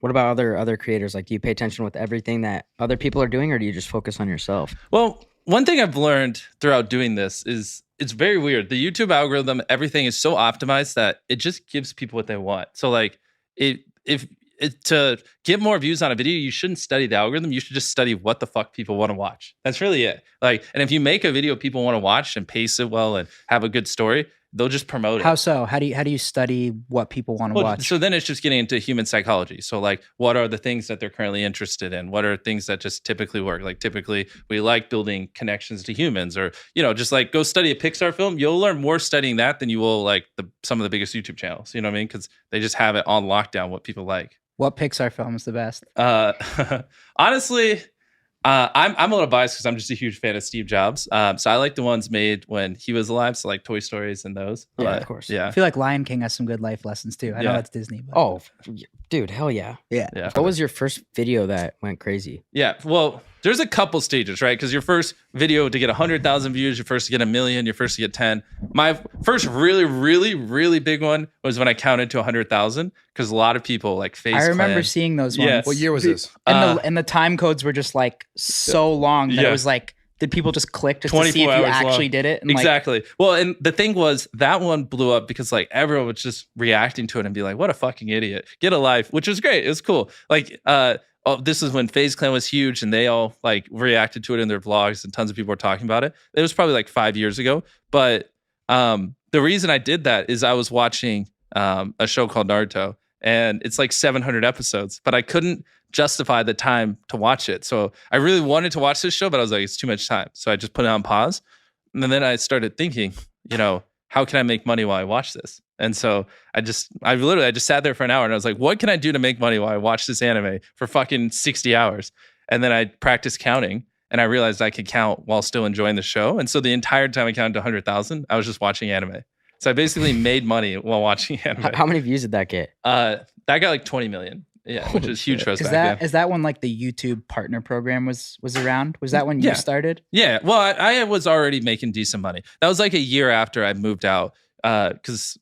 What about other creators? Like, do you pay attention with everything that other people are doing, or do you just focus on yourself? Well, one thing I've learned throughout doing this is it's very weird. The YouTube algorithm, everything is so optimized that it just gives people what they want. So like to get more views on a video, you shouldn't study the algorithm. You should just study what the fuck people want to watch. That's really it. Like, and if you make a video people want to watch and pace it well and have a good story, they'll just promote it. How so? How do you study what people want to watch? So then it's just getting into human psychology. So like, what are the things that they're currently interested in? What are things that just typically work? Like typically we like building connections to humans, or, you know, just like go study a Pixar film. You'll learn more studying that than you will like some of the biggest YouTube channels. You know what I mean? Because they just have it on lockdown, what people like. What Pixar film is the best? Honestly, I'm a little biased because I'm just a huge fan of Steve Jobs. So I like the ones made when he was alive. So like Toy Stories and those. Yeah, But, of course. Yeah. I feel like Lion King has some good life lessons too. I know that's Disney. But Oh, dude, hell yeah. yeah. What was your first video that went crazy? Yeah. Well, there's a couple stages, right? Because your first video to get 100,000 views, your first to get 1 million, your first to get 10. My first really, really, really big one was when I counted to 100,000, because a lot of people like face. I remember seeing those ones. Yes. What year was this? And the time codes were just like so long that it was like, did people just click just to see if you actually did it? And exactly. Well, and the thing was that one blew up because like everyone was just reacting to it and be like, what a fucking idiot. Get a life, which was great. It was cool. Like, this is when FaZe Clan was huge and they all like reacted to it in their vlogs and tons of people were talking about it. It was probably like 5 years ago. But the reason I did that is I was watching a show called Naruto, and it's like 700 episodes, but I couldn't justify the time to watch it. So I really wanted to watch this show, but I was like, it's too much time. So I just put it on pause. And then I started thinking, you know, how can I make money while I watch this? And so I just sat there for an hour and I was like, what can I do to make money while I watch this anime for fucking 60 hours? And then I practiced counting and I realized I could count while still enjoying the show. And so the entire time I counted to 100,000, I was just watching anime. So I basically made money while watching anime. How many views did that get? That got like 20 million. Yeah, which is huge for us back then. Is that when like the YouTube partner program was around? Was that when you started? Yeah. Well, I was already making decent money. That was like a year after I moved out.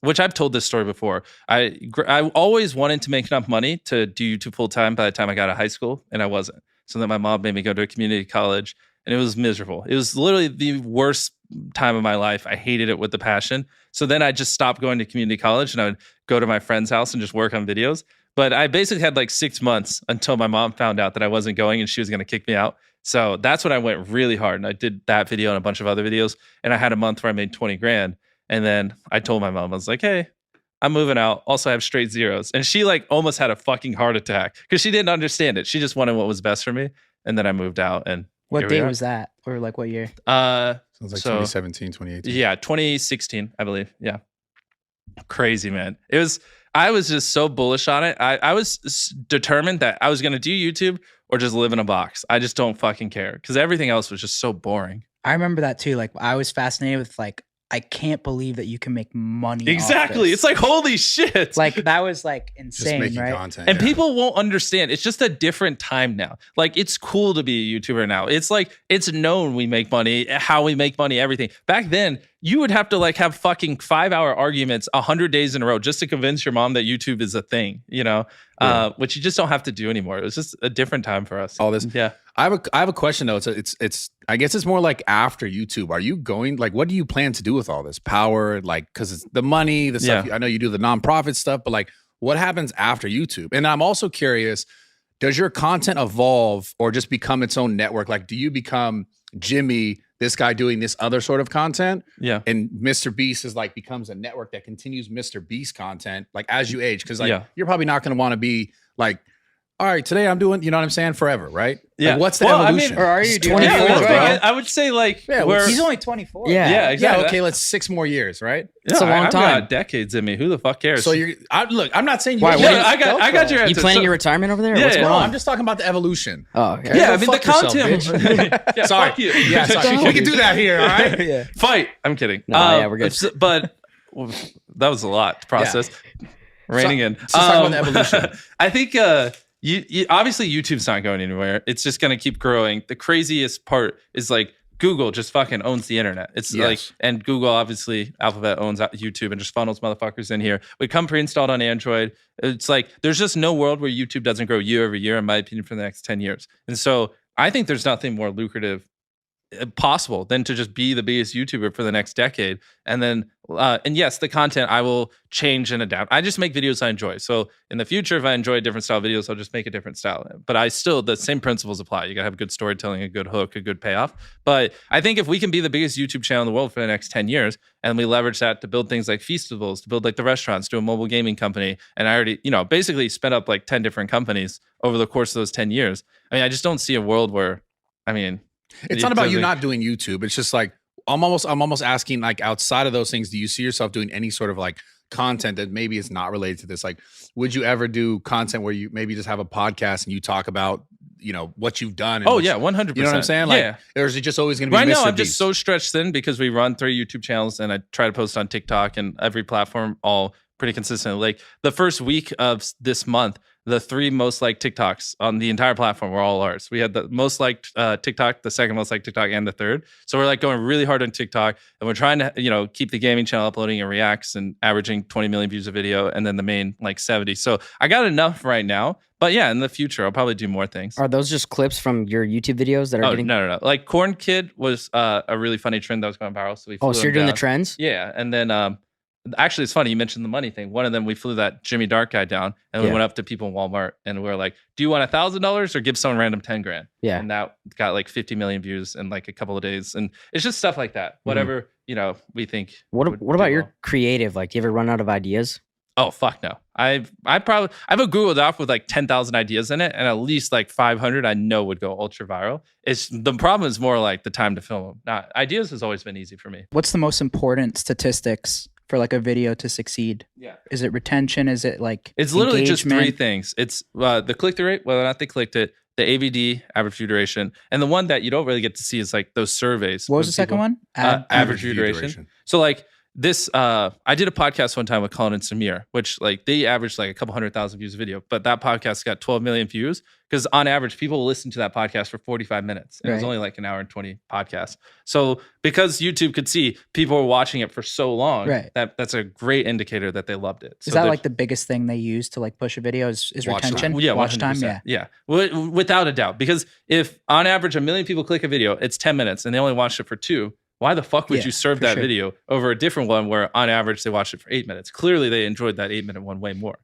Which I've told this story before. I always wanted to make enough money to do YouTube full time by the time I got out of high school, and I wasn't. So then my mom made me go to a community college, and it was miserable. It was literally the worst time of my life. I hated it with a passion. So then I just stopped going to community college, and I would go to my friend's house and just work on videos. But I basically had like 6 months until my mom found out that I wasn't going and she was going to kick me out. So that's when I went really hard. And I did that video and a bunch of other videos. And I had a month where I made 20 grand. And then I told my mom, I was like, hey, I'm moving out. Also, I have straight zeros. And she like almost had a fucking heart attack because she didn't understand it. She just wanted what was best for me. And then I moved out. And what day was that? Or like what year? Sounds like 2017, 2018. Yeah, 2016, I believe. Yeah. Crazy, man. I was just so bullish on it. I was determined that I was going to do YouTube or just live in a box. I just don't fucking care because everything else was just so boring. I remember that too. Like I was fascinated with like, I can't believe that you can make money. Exactly. It's like, holy shit. Like that was like insane, just making right? content, and people won't understand. It's just a different time now. Like it's cool to be a YouTuber now. It's like, it's known we make money, how we make money, everything. Back then, you would have to like have fucking 5-hour arguments 100 days in a row just to convince your mom that YouTube is a thing, you know, which you just don't have to do anymore. It was just a different time for us. All this. Yeah. I have a question though. It's I guess it's more like after YouTube. Are you going like what do you plan to do with all this power? Like because it's the money, the stuff. I know you do the nonprofit stuff, but like what happens after YouTube? And I'm also curious, does your content evolve or just become its own network? Like do you become Jimmy, this guy doing this other sort of content? Yeah. And MrBeast is like becomes a network that continues MrBeast content like as you age. Cause like you're probably not gonna want to be like, all right, today I'm doing, you know what I'm saying, forever, right? Yeah. Like, what's the evolution? I mean, or are you doing 24, it? bro. I would say like, He's only 24. Yeah. Yeah, exactly. Yeah, okay, let's 6 more years, right? It's a long I've time. got decades in me. Who the fuck cares? So look, I'm not saying you. Why, No, what I got your answer. You planning your retirement over there? Yeah, What's yeah. going no, on? I'm just talking about the evolution. Oh, okay. Yeah, I Go mean the fuck yourself, content. Yeah, Sorry. fuck you. Yeah, sorry. We can do that here, all right? Yeah. Fight. I'm kidding. No, yeah, we're good. But that was a lot to process. Reining in. Let's talk about the evolution. I think you obviously YouTube's not going anywhere. It's just going to keep growing. The craziest part is like Google just fucking owns the internet. It's like, and Google, obviously, Alphabet owns YouTube and just funnels motherfuckers in here. We come pre-installed on Android. It's like, there's just no world where YouTube doesn't grow year over year, in my opinion, for the next 10 years. And so I think there's nothing more lucrative possible than to just be the biggest YouTuber for the next decade. And then, and yes, the content I will change and adapt. I just make videos I enjoy. So in the future, if I enjoy different style videos, I'll just make a different style. But I still, the same principles apply. You gotta have good storytelling, a good hook, a good payoff. But I think if we can be the biggest YouTube channel in the world for the next 10 years, and we leverage that to build things like Feastables, to build like the restaurants, to a mobile gaming company, and I already, basically spent up like 10 different companies over the course of those 10 years. I mean, I just don't see a world where, it's not about you not doing YouTube. It's just like, I'm almost asking, like, outside of those things, do you see yourself doing any sort of like content that maybe is not related to this? Like, would you ever do content where you maybe just have a podcast and you talk about, what you've done? And 100%. You know what I'm saying? Like, or is it just always going to be right now? MrBeast? I'm just so stretched thin because we run 3 YouTube channels and I try to post on TikTok and every platform all pretty consistently. Like the first week of this month, the 3 most liked TikToks on the entire platform were all ours. We had the most liked TikTok, the second most liked TikTok, and the third. So we're like going really hard on TikTok, and we're trying to, keep the gaming channel uploading and reacts and averaging 20 million views a video, and then the main like 70. So I got enough right now. But yeah, in the future, I'll probably do more things. Are those just clips from your YouTube videos that are getting? No. Like Corn Kid was a really funny trend that was going viral. So we so you're doing the trends? Yeah, and then actually, it's funny you mentioned the money thing. One of them, we flew that Jimmy Dark guy down, and we went up to people in Walmart, and we were like, "Do you want $1,000 or give someone random 10 grand?" Yeah, and that got like 50 million views in like a couple of days, and it's just stuff like that. Whatever we think. What about your creative? Like, do you ever run out of ideas? Oh fuck no! I have a Google Doc with like 10,000 ideas in it, and at least like 500 I know would go ultra viral. The problem is more like the time to film them. Now, ideas has always been easy for me. What's the most important statistics for like a video to succeed? Yeah. Is it retention? Is it like it's literally just 3 things. It's the click-through rate, whether or not they clicked it, the AVD, average view duration, and the one that you don't really get to see is like those surveys. What was the second one? Average view duration. So like this, I did a podcast one time with Colin and Samir, which like they averaged like a couple 100,000 views a video, but that podcast got 12 million views because on average people will listen to that podcast for 45 minutes. And it was only like an hour and 20 podcast. So because YouTube could see people were watching it for so long, that's a great indicator that they loved it. Is that like the biggest thing they use to like push a video is retention? Time. Yeah, watch time. Yeah. Without a doubt. Because if on average 1 million people click a video, it's 10 minutes and they only watched it for 2. Why the fuck would you serve that video over a different one where on average they watched it for 8 minutes? Clearly they enjoyed that 8-minute one way more.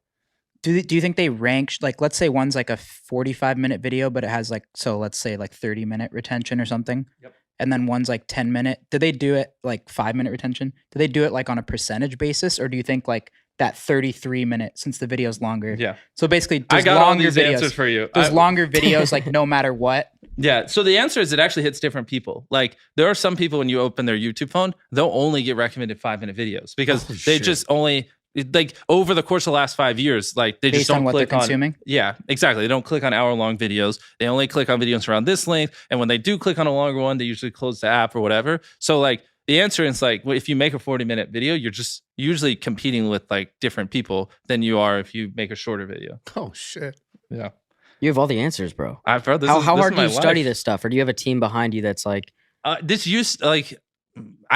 Do you think they rank, like, let's say one's like a 45-minute video, but it has like, so let's say like 30-minute retention or something. Yep. And then one's like 10-minute. Do they do it like 5-minute retention? Do they do it like on a percentage basis? Or do you think like that 33-minute, since the video's longer? Yeah. So basically, I got all these answers for you. There's longer videos, like no matter what. Yeah. So the answer is it actually hits different people. Like there are some people when you open their YouTube phone, they'll only get recommended 5-minute videos because they just only like over the course of the last 5 years, like they just don't what click they're consuming. Yeah, exactly. They don't click on hour-long videos. They only click on videos around this length. And when they do click on a longer one, they usually close the app or whatever. So like the answer is like, if you make a 40-minute video, you're just usually competing with like different people than you are if you make a shorter video. Oh shit. Yeah. You have all the answers, bro. How hard do you study this stuff? Or do you have a team behind you that's like... I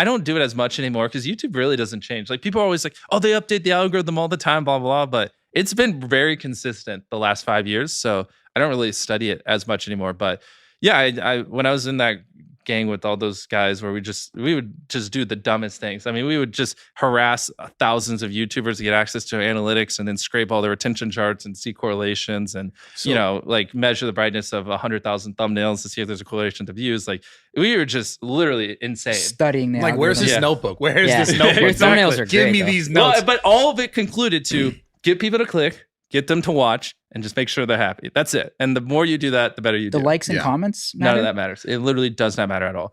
don't do it as much anymore because YouTube really doesn't change. Like people are always like, oh, they update the algorithm all the time, blah, blah, blah. But it's been very consistent the last 5 years. So I don't really study it as much anymore. But yeah, I when I was in that gang with all those guys where we would just do the dumbest things. I mean, we would just harass thousands of YouTubers to get access to analytics and then scrape all the retention charts and see correlations and, like measure the brightness of 100,000 thumbnails to see if there's a correlation to views. Like we were just literally insane. Studying the algorithm. Where's this notebook? Where's this notebook? Your thumbnails are Give great, me though. these notes. Well, but all of it concluded to get people to click, get them to watch, and just make sure they're happy. That's it. And the more you do that, the better you do. The likes and comments matter? None of that matters. It literally does not matter at all.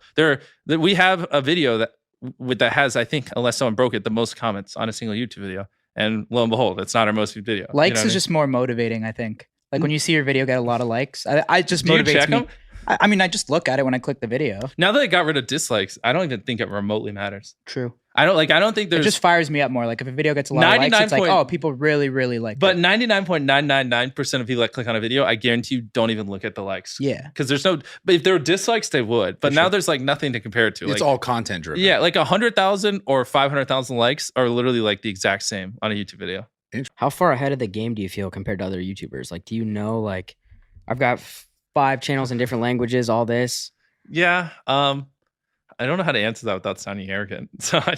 We have a video that has, I think, unless someone broke it, the most comments on a single YouTube video. And lo and behold, it's not our most viewed video. Likes is just more motivating, I think. Like when you see your video get a lot of likes, I just motivates me. I mean, I just look at it when I click the video. Now that I got rid of dislikes, I don't even think it remotely matters. True. I don't think It there's just fires me up more. Like if a video gets a lot of likes, it's like, oh, people really, really like but it. 99.999% of people that click on a video, I guarantee you don't even look at the likes. Yeah. Because there's no, but if there were dislikes, they would. But now there's like nothing to compare it to. It's like, all content driven. Yeah, like 100,000 or 500,000 likes are literally like the exact same on a YouTube video. How far ahead of the game do you feel compared to other YouTubers? Like, do you know, like, I've got 5 channels in different languages, all this. Yeah. I don't know how to answer that without sounding arrogant. So I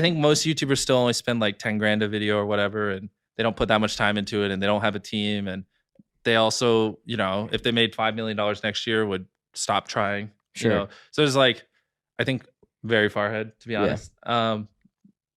think most YouTubers still only spend like 10 grand a video or whatever, and they don't put that much time into it, and they don't have a team. And they also, you know, if they made $5 million next year, would stop trying. Sure. You know? So it's like, I think very far ahead, to be honest.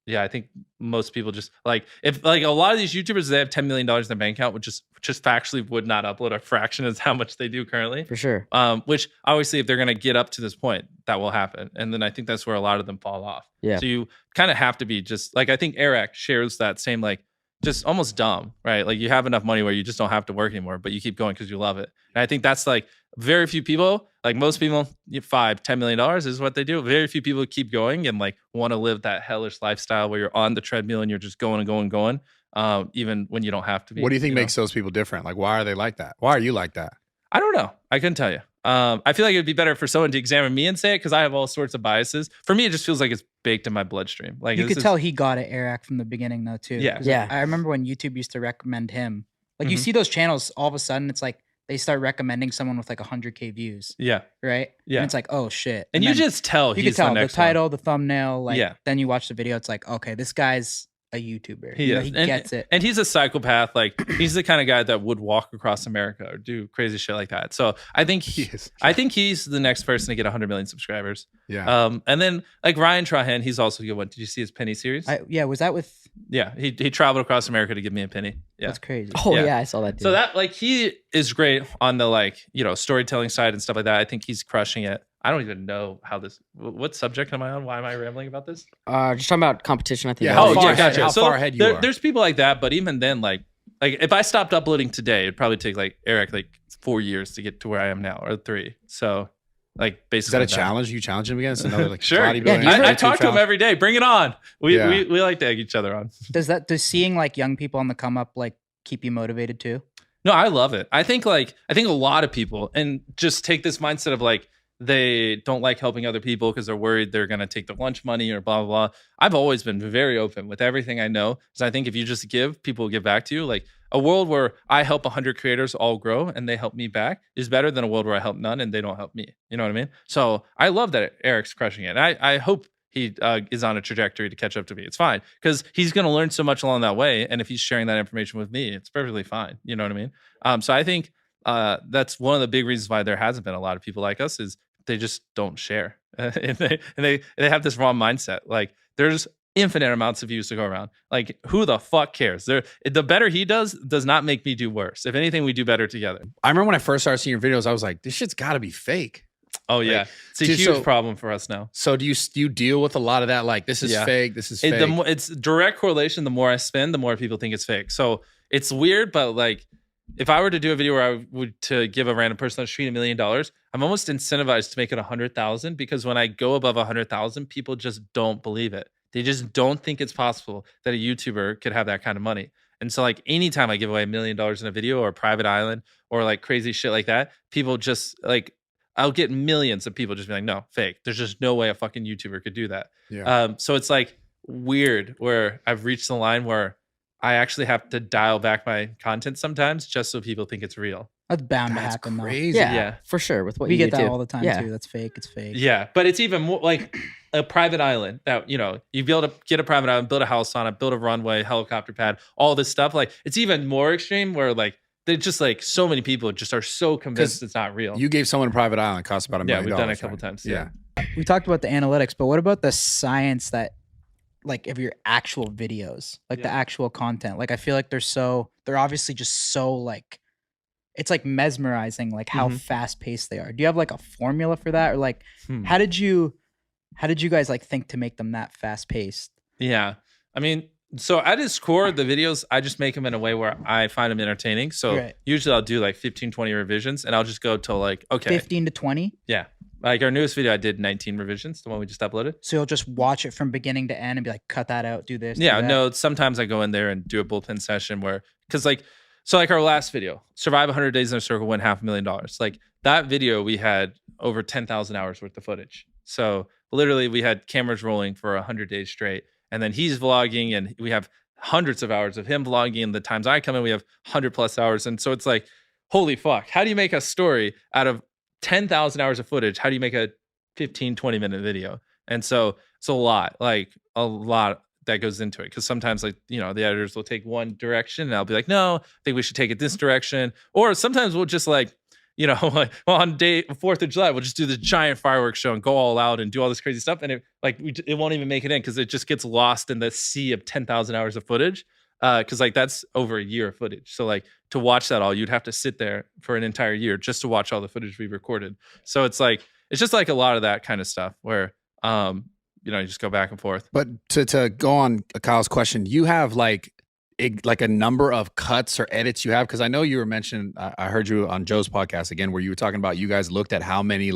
Yeah, I think most people just like, if like a lot of these YouTubers, they have $10 million in their bank account, which just factually would not upload a fraction as how much they do currently. For sure. Which obviously if they're going to get up to this point, that will happen. And then I think that's where a lot of them fall off. Yeah. So you kind of have to be just like, I think Eric shares that same, like, just almost dumb, right? Like you have enough money where you just don't have to work anymore, but you keep going because you love it. And I think that's like very few people, like most people, $5-10 million is what they do. Very few people keep going and like want to live that hellish lifestyle where you're on the treadmill and you're just going and going and going, even when you don't have to be. What do you think makes those people different? Like, why are they like that? Why are you like that? I don't know. I couldn't tell you. I feel like it'd be better for someone to examine me and say it because I have all sorts of biases. For me, it just feels like it's baked in my bloodstream. Like you could tell he got it, Eric, from the beginning though too. Yeah. Yeah. I remember when YouTube used to recommend him. Like you see those channels, all of a sudden it's like they start recommending someone with like 100K views. Yeah. Right. Yeah. And it's like, oh shit. And you just tell you he's can tell the the next title, one. the thumbnail. Like Yeah. then you watch the video. It's like, okay, this guy's a YouTuber. He You know, is. he And- gets it. And he's a psychopath. Like he's the kind of guy that would walk across America or do crazy shit like that. So I think he's the next person to get 100 million subscribers. Yeah. And then like Ryan Trahan, he's also a good one. Did you see his penny series? Yeah. Was that with? Yeah, he traveled across America to give me a penny. Yeah. That's crazy. Oh, Yeah. yeah, I saw that too. So that like he is great on the like, you know, storytelling side and stuff like that. I think he's crushing it. I don't even know how this. What subject am I on? Why am I rambling about this? Just talking about competition, I think. Yeah, that how was- far yeah, ahead- gotcha. how So far ahead you are. There's people like that, but even then, like if I stopped uploading today, it'd probably take like Eric like 4 years to get to where I am now, or 3. So like Is basically, that a challenge? You challenge him against another like Sure. bodybuilding? Yeah, do you ever- I YouTube talk to him challenge? every day. Bring it on. We Yeah. we like to egg each other on. Does seeing like young people on the come up like keep you motivated too? No, I love it. I think a lot of people and just take this mindset of like they don't like helping other people because they're worried they're going to take their lunch money or blah, blah, blah. I've always been very open with everything I know. So I think if you just give, people will give back to you. Like a world where I help 100 creators all grow and they help me back is better than a world where I help none and they don't help me. You know what I mean? So I love that Eric's crushing it. And I hope he is on a trajectory to catch up to me. It's fine because he's going to learn so much along that way. And if he's sharing that information with me, it's perfectly fine. You know what I mean? So I think that's one of the big reasons why there hasn't been a lot of people like us is they just don't share. and they have this wrong mindset. Like there's infinite amounts of views to go around. Like who the fuck cares? The better he does not make me do worse. If anything, we do better together. I remember when I first started seeing your videos, I was like, this shit's got to be fake. Oh yeah, Like, it's a dude, huge so- problem for us now. So do you deal with a lot of that? Like this is Yeah. fake. This is fake. It's direct correlation. The more I spend, the more people think it's fake. So it's weird, but like if I were to do a video where I would to give a random person on the street $1 million, I'm almost incentivized to make it 100,000 because when I go above 100,000, people just don't believe it. They just don't think it's possible that a YouTuber could have that kind of money. And so like anytime I give away $1 million in a video or a private island or like crazy shit like that, people just like I'll get millions of people just be like, no, fake. There's just no way a fucking YouTuber could do that. Yeah. So it's like weird where I've reached the line where I actually have to dial back my content sometimes just so people think it's real. That's bound to That's happen crazy. Yeah, Yeah. for sure. With what though. We you get do that too. all the time Yeah. too. That's fake. It's fake. Yeah, but it's even more like a private island that, you know, you be able to get a private island, build a house on it, build a runway, helicopter pad, all this stuff. Like it's even more extreme where like they're just like so many people just are so convinced it's not real. You gave someone a private island, cost about $1 Yeah, million. we've done it a couple right? times, Yeah. We talked about the analytics, but what about the science that like of your actual videos, like the Yeah. actual content? Like I feel like they're obviously just so like it's like mesmerizing like how Mhm. fast paced they are. Do you have like a formula for that or like Hmm. how did you guys like think to make them that fast paced? Yeah. I mean, so at its core, the videos, I just make them in a way where I find them entertaining. So Right. usually I'll do like 15, 20 revisions and I'll just go till like, okay. 15 to 20? Yeah. Like our newest video, I did 19 revisions, the one we just uploaded. So you'll just watch it from beginning to end and be like, cut that out, do this. Yeah, do that. no, sometimes I go in there and do a bullpen session where, because like, so like our last video, survive 100 days in a circle, win $500,000. Like that video, we had over 10,000 hours worth of footage. So literally we had cameras rolling for 100 days straight. And then he's vlogging and we have hundreds of hours of him vlogging. And the times I come in, we have 100+ hours. And so it's like, holy fuck, how do you make a story out of 10,000 hours of footage? How do you make a 15, 20-minute video? And so it's a lot that goes into it. Because sometimes, like, you know, the editors will take one direction and I'll be like, no, I think we should take it this direction. Or sometimes we'll just like, you know, like, well, on day 4th of July, we'll just do this giant fireworks show and go all out and do all this crazy stuff. And it won't even make it in because it just gets lost in the sea of 10,000 hours of footage. Because like that's over a year of footage. So like to watch that all, you'd have to sit there for an entire year just to watch all the footage we recorded. So it's like, it's just like a lot of that kind of stuff where, you know, you just go back and forth. But to go on Kyle's question, you have like a number of cuts or edits you have? Because I know you were mentioning, I heard you on Joe's podcast again, where you were talking about you guys looked at how many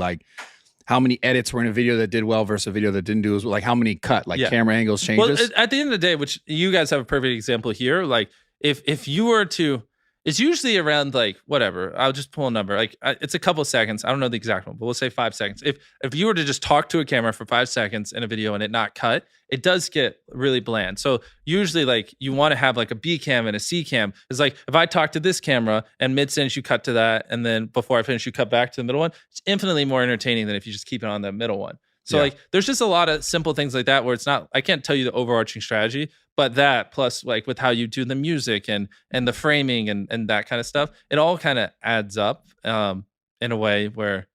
edits were in a video that did well versus a video that didn't do as well. Like how many camera angles changes? Well, at the end of the day, which you guys have a perfect example here. Like if you were to, it's usually around like whatever. I'll just pull a number. Like it's a couple of seconds. I don't know the exact one, but we'll say 5 seconds. If you were to just talk to a camera for 5 seconds in a video and it not cut, it does get really bland. So usually like you want to have like a B cam and a C cam. It's like if I talk to this camera and mid-sentence you cut to that, and then before I finish you cut back to the middle one, it's infinitely more entertaining than if you just keep it on the middle one. So like there's just a lot of simple things like that where it's not, I can't tell you the overarching strategy, but that plus like with how you do the music and the framing and that kind of stuff, it all kind of adds up in a way where,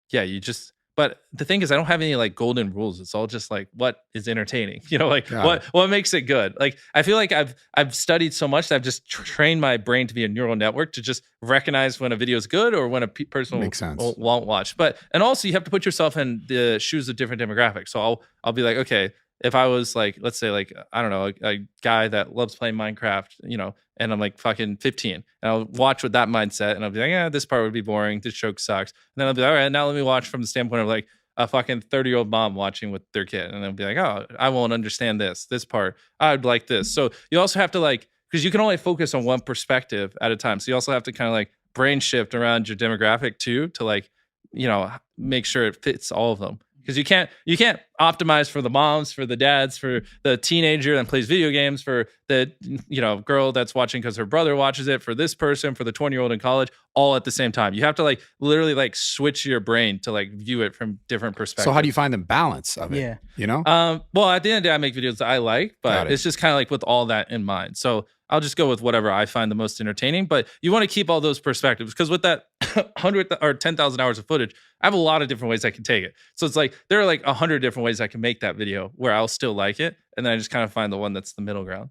yeah, you just, but the thing is I don't have any like golden rules. It's all just like what is entertaining, you know, like what makes it good. Like I feel like I've studied so much that I've just trained my brain to be a neural network to just recognize when a video is good or when a person won't watch. But, and also you have to put yourself in the shoes of different demographics. So I'll be like, okay, if I was like, let's say like, I don't know, a guy that loves playing Minecraft, you know, and I'm like fucking 15 and I'll watch with that mindset and I'll be like, yeah, this part would be boring. This joke sucks. And then I'll be like, all right, now let me watch from the standpoint of like a fucking 30-year-old mom watching with their kid. And they'll be like, oh, I won't understand this part. I'd like this. So you also have to like, because you can only focus on one perspective at a time. So you also have to kind of like brain shift around your demographic too, to like, you know, make sure it fits all of them. Because you can't optimize for the moms, for the dads, for the teenager that plays video games, for the, you know, girl that's watching because her brother watches it, for this person, for the 20-year-old in college, all at the same time. You have to like literally like switch your brain to like view it from different perspectives. So how do you find the balance of it? Yeah, you know. Well, at the end of the day, I make videos that I like, but it's just kind of like with all that in mind. So I'll just go with whatever I find the most entertaining. But you want to keep all those perspectives because with that 100 or 10,000 hours of footage, I have a lot of different ways I can take it. So it's like there are like 100 different ways I can make that video where I'll still like it, and then I just kind of find the one that's the middle ground.